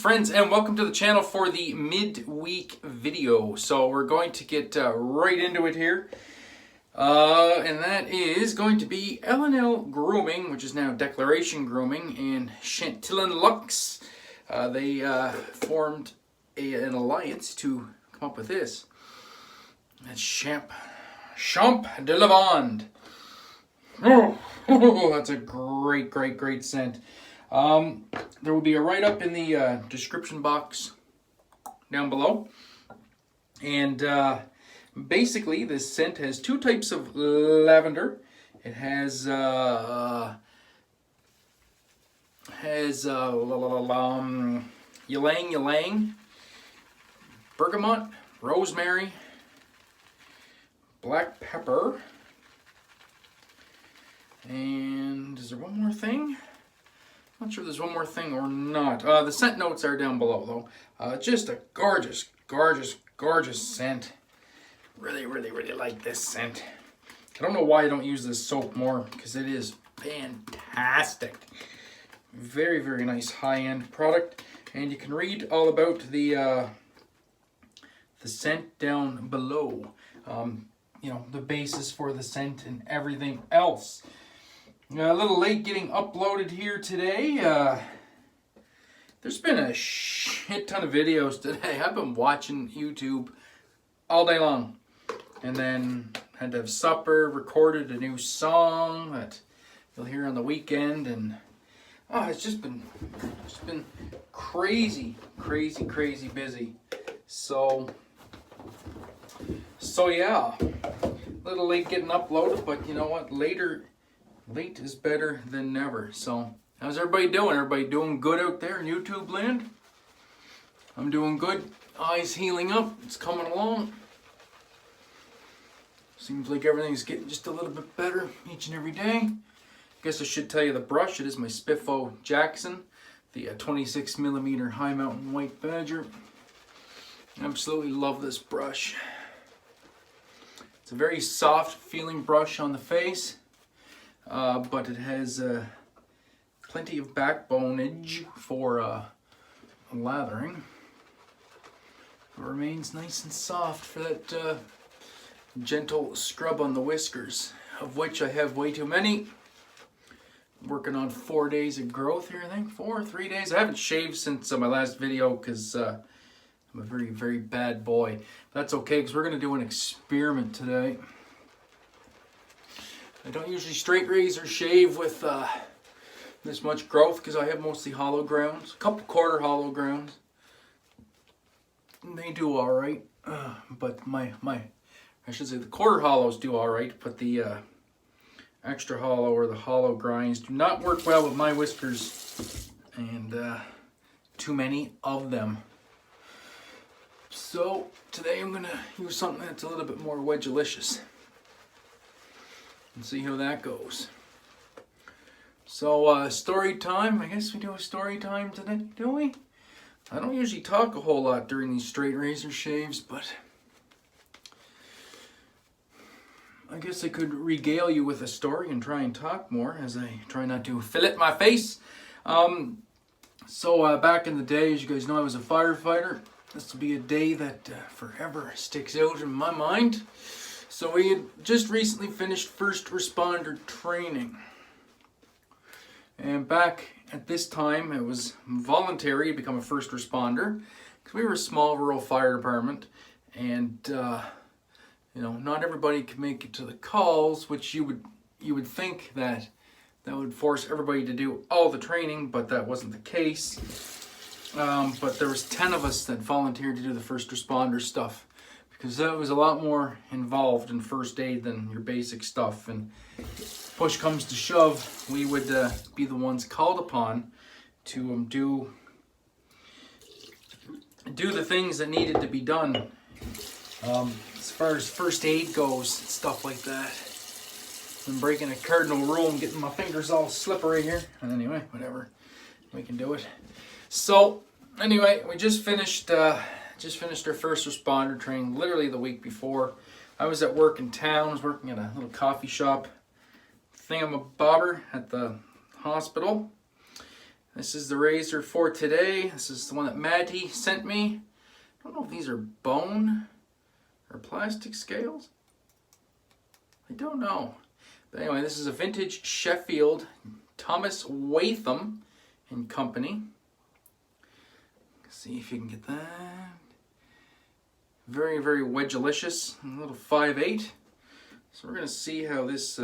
friends, and welcome to the channel for the midweek video. So we're going to get right into it here. And that is going to be L&L Grooming, which is now Declaration Grooming, and Chantillon Luxe. They formed an alliance to come up with this. That's Champ de Lavande. Oh, that's a great scent. There will be a write-up in the description box down below. And basically, this scent has two types of lavender. It has ylang, bergamot, rosemary, black pepper, and is there one more thing? Not sure if there's one more thing or not. The scent notes are down below, though. Just a gorgeous scent. Really like this scent. I don't know why I don't use this soap more, because it is fantastic. Very nice high-end product. And you can read all about the scent down below. You know, the basis for the scent and everything else. A little late getting uploaded here today. There's been a shit ton of videos today. I've been watching YouTube all day long. And then had to have supper, recorded a new song that you'll hear on the weekend. And it's just been crazy busy. So yeah, a little late getting uploaded, but you know what? Late is better than never. So, how's everybody doing? Everybody doing good out there in YouTube land? I'm doing good. Eyes healing up. It's coming along. Seems like everything's getting just a little bit better each and every day. Guess I should tell you the brush. It is my Spiffo Jackson, the 26mm High Mountain White Badger. Absolutely love this brush. It's a very soft feeling brush on the face. But it has plenty of backboneage for lathering. It remains nice and soft for that gentle scrub on the whiskers, of which I have way too many. I'm working on 4 days of growth here, I think. 3 days. I haven't shaved since my last video because I'm a very bad boy. That's okay, because we're going to do an experiment today. I don't usually straight razor shave with this much growth because I have mostly hollow grounds, a couple quarter hollow grounds. And they do all right, but I should say the quarter hollows do all right, but the extra hollow or the hollow grinds do not work well with my whiskers, and too many of them. So today I'm gonna use something that's a little bit more wedge-alicious. And see how that goes. So, story time. I guess we do a story time today, do we? I don't usually talk a whole lot during these straight razor shaves, but I guess I could regale you with a story and try and talk more as I try not to fillet my face. So back in the day, as you guys know, I was a firefighter. This will be a day that forever sticks out in my mind. So we had just recently finished first responder training. And back at this time, it was voluntary to become a first responder, because we were a small rural fire department, and you know, not everybody could make it to the calls, which you would think that would force everybody to do all the training, but that wasn't the case. But there was 10 of us that volunteered to do the first responder stuff, because that was a lot more involved in first aid than your basic stuff. And push comes to shove, we would be the ones called upon to do the things that needed to be done. As far as first aid goes, stuff like that. I'm breaking a cardinal rule and getting my fingers all slippery here. And anyway, whatever, we can do it. So anyway, we just finished our first responder training literally the week before. I was at work in town. I was working at a little coffee shop thingamabobber at the hospital. This is the razor for today. This is the one that Matty sent me. I don't know if these are bone or plastic scales. I don't know. But anyway, this is a vintage Sheffield T.Whatham and Company. See if you can get that. Very, very wedge-alicious. A little 5/8. So we're going to see how this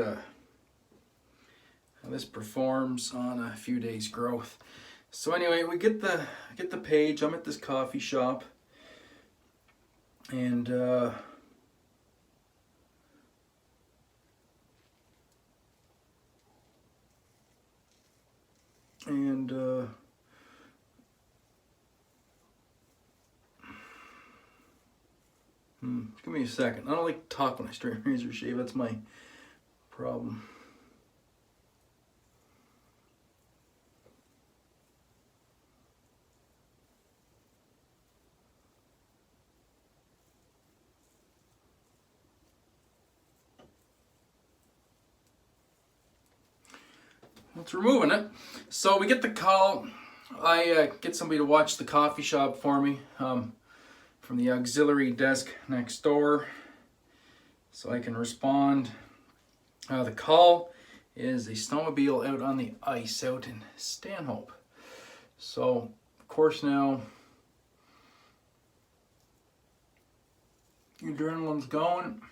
performs on a few days growth. So anyway, we get the page. I'm at this coffee shop, and give me a second. I don't like to talk when I straighten razor shave. That's my problem. It's removing it. So we get the call. I get somebody to watch the coffee shop for me from the auxiliary desk next door, so I can respond. The call is a snowmobile out on the ice out in Stanhope. So of course now your adrenaline's going.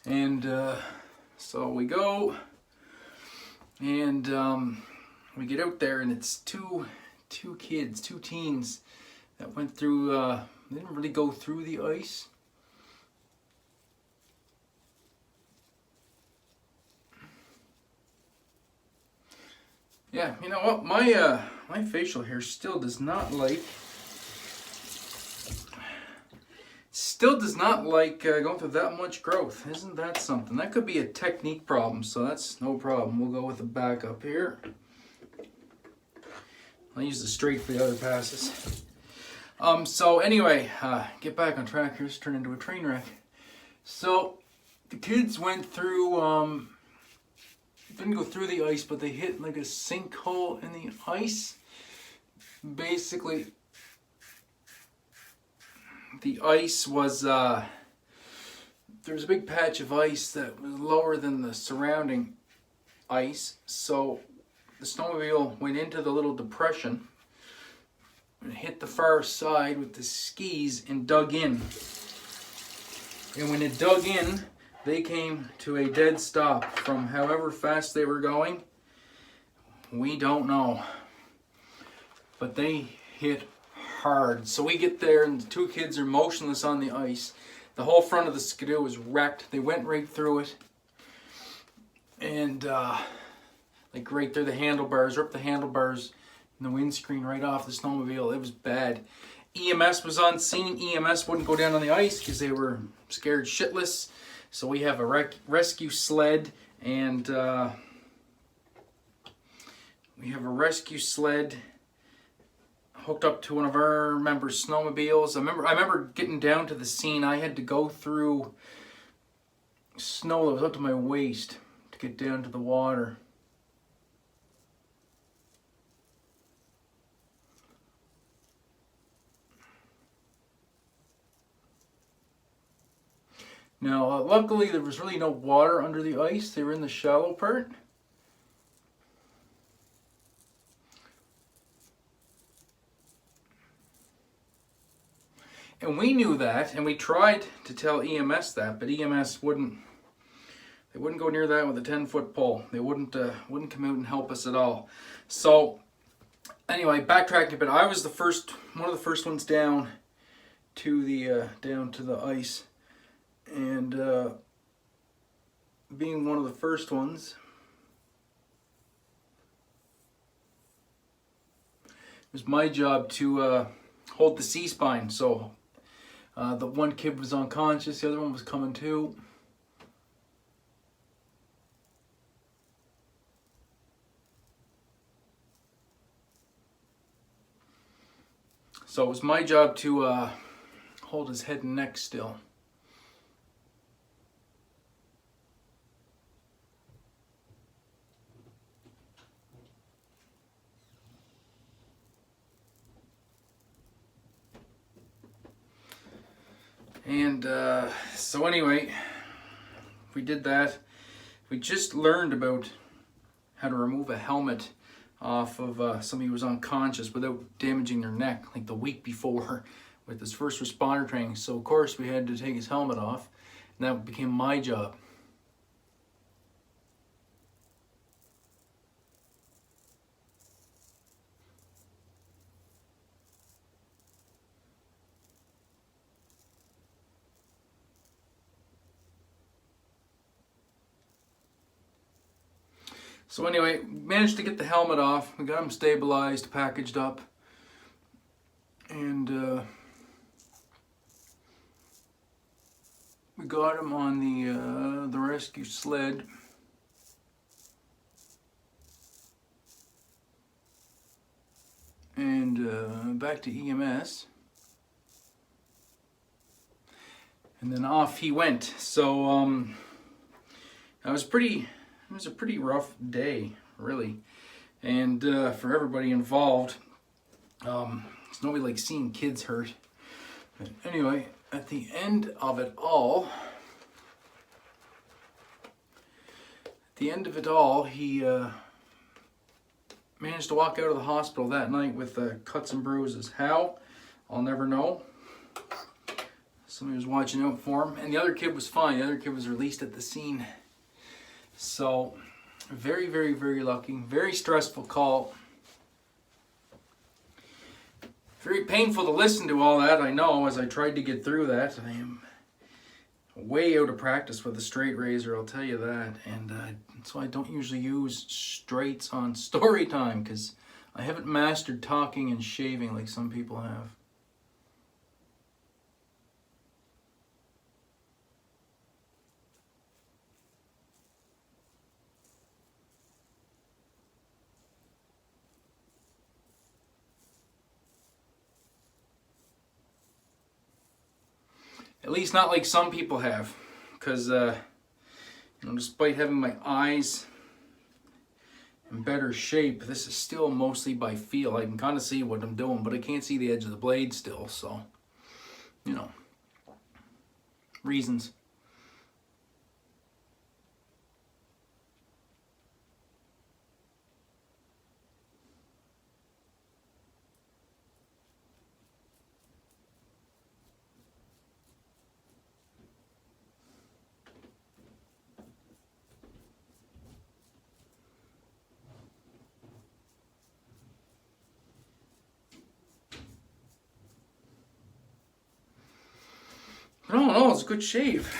And so we go, and we get out there, and it's two kids, two teens that went through, they didn't really go through the ice. Yeah, you know what, my facial hair still does not like going through that much growth. Isn't that something? That could be a technique problem, so that's no problem. We'll go with the backup here. I'll use the straight for the other passes. So anyway, get back on track here. It's turned into a train wreck. So the kids went through, didn't go through the ice, but they hit like a sinkhole in the ice. Basically, the ice was, there was a big patch of ice that was lower than the surrounding ice, so the snowmobile went into the little depression and hit the far side with the skis and dug in. And when it dug in, they came to a dead stop from however fast they were going. We don't know. But they hit hard. So we get there and the two kids are motionless on the ice. The whole front of the skidoo was wrecked. They went right through it. And like right there, the handlebars, ripped the handlebars and the windscreen right off the snowmobile. It was bad. EMS was on scene. EMS wouldn't go down on the ice because they were scared shitless. So we have a rescue sled, and hooked up to one of our members' snowmobiles. I remember getting down to the scene. I had to go through snow that was up to my waist to get down to the water. Now, luckily there was really no water under the ice. They were in the shallow part. And we knew that, and we tried to tell EMS that, but EMS wouldn't go near that with a 10-foot pole. They wouldn't come out and help us at all. So anyway, backtracking a bit, I was one of the first ones down to the ice, and being one of the first ones, it was my job to hold the C-spine. So the one kid was unconscious, the other one was coming to. So it was my job to hold his head and neck still. And so anyway, we did that. We just learned about how to remove a helmet off of somebody who was unconscious without damaging their neck, like the week before with his first responder training. So of course we had to take his helmet off, and that became my job. So anyway, managed to get the helmet off. We got him stabilized, packaged up, and we got him on the rescue sled. And back to EMS. And then off he went. So it was a pretty rough day, really, and for everybody involved. It's nobody like seeing kids hurt. But anyway, at the end of it all, he managed to walk out of the hospital that night with cuts and bruises. How? I'll never know. Somebody was watching out for him, and the other kid was fine. The other kid was released at the scene. So, very, very, very lucky. Very stressful call. Very painful to listen to all that, I know, as I tried to get through that. I am way out of practice with a straight razor, I'll tell you that. And that's why I don't usually use straights on story time, because I haven't mastered talking and shaving like some people have. At least not like some people have, because despite having my eyes in better shape, this is still mostly by feel. I can kind of see what I'm doing, but I can't see the edge of the blade still, so, reasons. No, it's a good shave.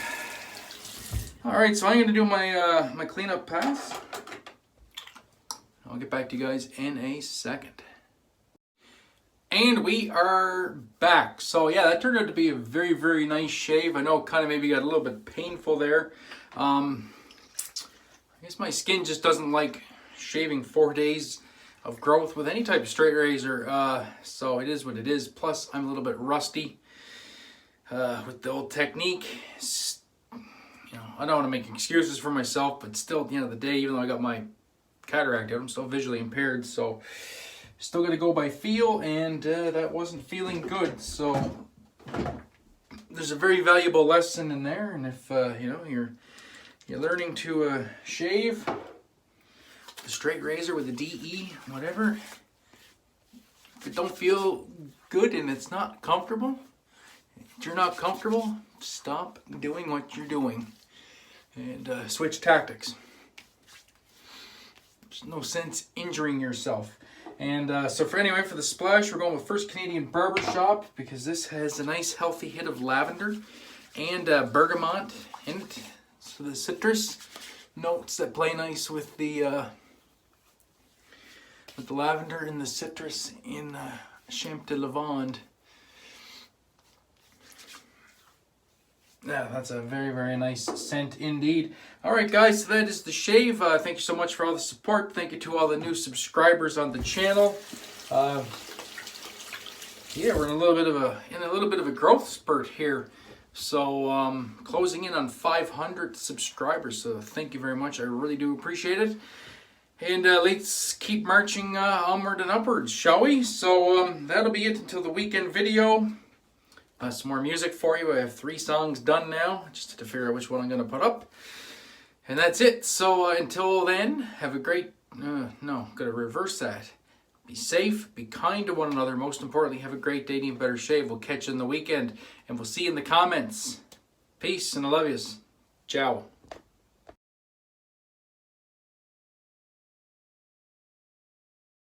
Alright, so I'm going to do my my cleanup pass. I'll get back to you guys in a second. And we are back. So yeah, that turned out to be a very, very nice shave. I know it kind of maybe got a little bit painful there. I guess my skin just doesn't like shaving 4 days of growth with any type of straight razor. So it is what it is. Plus, I'm a little bit rusty. With the old technique, I don't want to make excuses for myself, but still at the end of the day, even though I got my cataract out, I'm still visually impaired, so still got to go by feel, and that wasn't feeling good. So there's a very valuable lesson in there, and if you're learning to shave with a straight razor with a DE, whatever, if it don't feel good and it's not comfortable. If you're not comfortable, stop doing what you're doing and switch tactics. There's no sense injuring yourself. And so for the splash, we're going with First Canadian Barbershop, because this has a nice healthy hit of lavender and bergamot in it. So the citrus notes that play nice with the lavender and the citrus in Chantillon Lavande. Yeah, that's a very, very nice scent indeed. Alright guys, so that is the shave. Thank you so much for all the support. Thank you to all the new subscribers on the channel. Yeah, we're in a little bit of a growth spurt here. So closing in on 500 subscribers. So thank you very much. I really do appreciate it. And let's keep marching onward and upwards, shall we? So that'll be it until the weekend video. Some more music for you. I have 3 songs done now. Just had to figure out which one I'm going to put up. And that's it. So until then, have a great... no, got to reverse that. Be safe, be kind to one another. Most importantly, have a great day and a better shave. We'll catch you in the weekend. And we'll see you in the comments. Peace, and I love yous. Ciao.